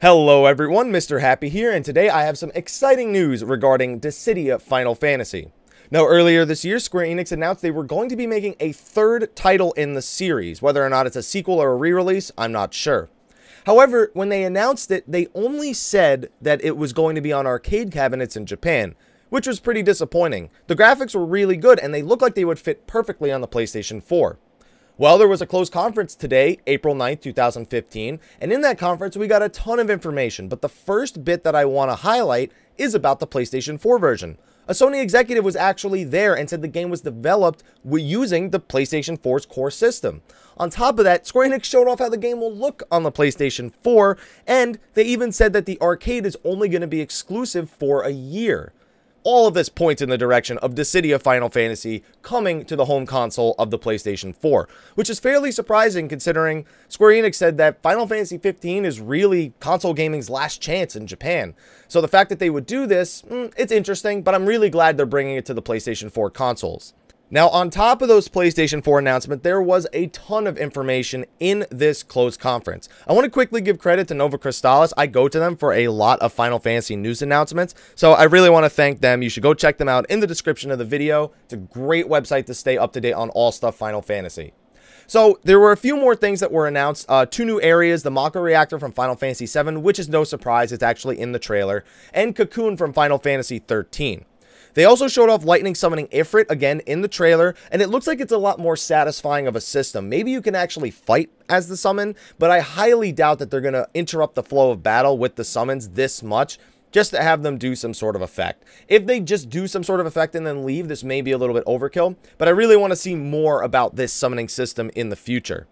Hello everyone, Mr. Happy here, and today I have some exciting news regarding Dissidia Final Fantasy. Now, earlier this year, Square Enix announced they were going to be making a third title in the series. Whether or not it's a sequel or a re-release, I'm not sure. However, when they announced it, they only said that it was going to be on arcade cabinets in Japan, which was pretty disappointing. The graphics were really good, and they looked like they would fit perfectly on the PlayStation 4. Well, there was a closed conference today, April 9th, 2015, and in that conference we got a ton of information, but the first bit that I want to highlight is about the PlayStation 4 version. A Sony executive was actually there and said the game was developed using the PlayStation 4's core system. On top of that, Square Enix showed off how the game will look on the PlayStation 4, and they even said that the arcade is only going to be exclusive for a year. All of this points in the direction of Dissidia Final Fantasy coming to the home console of the PlayStation 4, which is fairly surprising considering Square Enix said that Final Fantasy 15 is really console gaming's last chance in Japan. So the fact that they would do this, it's interesting, but I'm really glad they're bringing it to the PlayStation 4 consoles. Now, on top of those PlayStation 4 announcements, there was a ton of information in this closed conference. I want to quickly give credit to Nova Crystallis. I go to them for a lot of Final Fantasy news announcements, so I really want to thank them. You should go check them out in the description of the video. It's a great website to stay up to date on all stuff Final Fantasy. So, there were a few more things that were announced. Two new areas, the Mako Reactor from Final Fantasy VII, which is no surprise, it's actually in the trailer, and Cocoon from Final Fantasy XIII. They also showed off Lightning summoning Ifrit again in the trailer, and it looks like it's a lot more satisfying of a system. Maybe you can actually fight as the summon, but I highly doubt that they're going to interrupt the flow of battle with the summons this much, just to have them do some sort of effect. If they just do some sort of effect and then leave, this may be a little bit overkill, but I really want to see more about this summoning system in the future.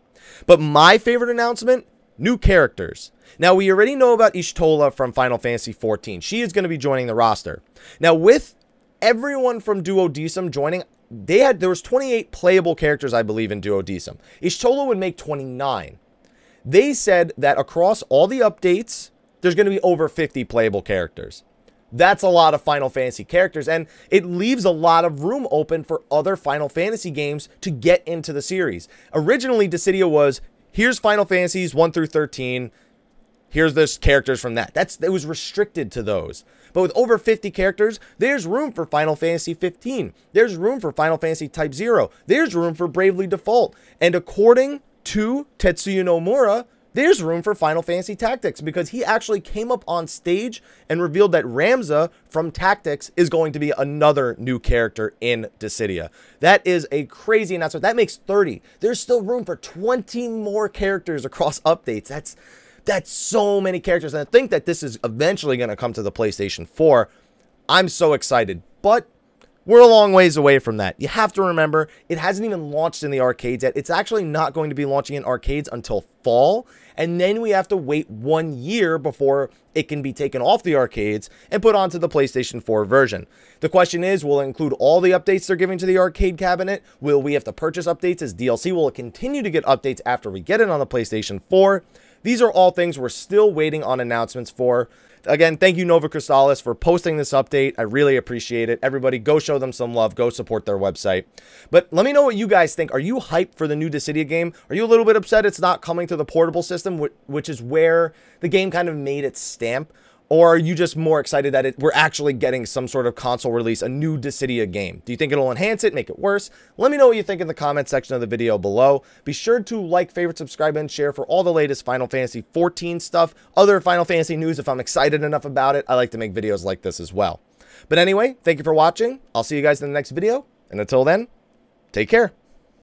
But my favorite announcement, new characters. Now, we already know about Y'shtola from Final Fantasy XIV. She is going to be joining the roster. Now, with everyone from Duodecim joining, there was 28 playable characters, I believe, in Duodecim. Y'shtola would make 29. They said that across all the updates, there's going to be over 50 playable characters. That's a lot of Final Fantasy characters, and it leaves a lot of room open for other Final Fantasy games to get into the series. Originally, Dissidia was, here's Final Fantasies 1 through 13, here's the characters from that. It was restricted to those. But with over 50 characters, there's room for Final Fantasy 15. There's room for Final Fantasy Type 0. There's room for Bravely Default. And according to Tetsuya Nomura, there's room for Final Fantasy Tactics because he actually came up on stage and revealed that Ramza from Tactics is going to be another new character in Dissidia. That is a crazy announcement. That makes 30. There's still room for 20 more characters across updates. That's so many characters, and I think that this is eventually going to come to the PlayStation 4. I'm so excited, but we're a long ways away from that. You have to remember, it hasn't even launched in the arcades yet. It's actually not going to be launching in arcades until fall, and then we have to wait 1 year before it can be taken off the arcades and put onto the PlayStation 4 version. The question is, will it include all the updates they're giving to the arcade cabinet? Will we have to purchase updates as DLC? Will it continue to get updates after we get it on the PlayStation 4? These are all things we're still waiting on announcements for. Again, thank you, Nova Crystallis, for posting this update. I really appreciate it. Everybody, go show them some love. Go support their website. But let me know what you guys think. Are you hyped for the new Dissidia game? Are you a little bit upset it's not coming to the portable system, which is where the game kind of made its stamp? Or are you just more excited that we're actually getting some sort of console release, a new Dissidia game? Do you think it'll enhance it, make it worse? Let me know what you think in the comment section of the video below. Be sure to like, favorite, subscribe, and share for all the latest Final Fantasy XIV stuff, other Final Fantasy news if I'm excited enough about it. I like to make videos like this as well. But anyway, thank you for watching. I'll see you guys in the next video. And until then, take care.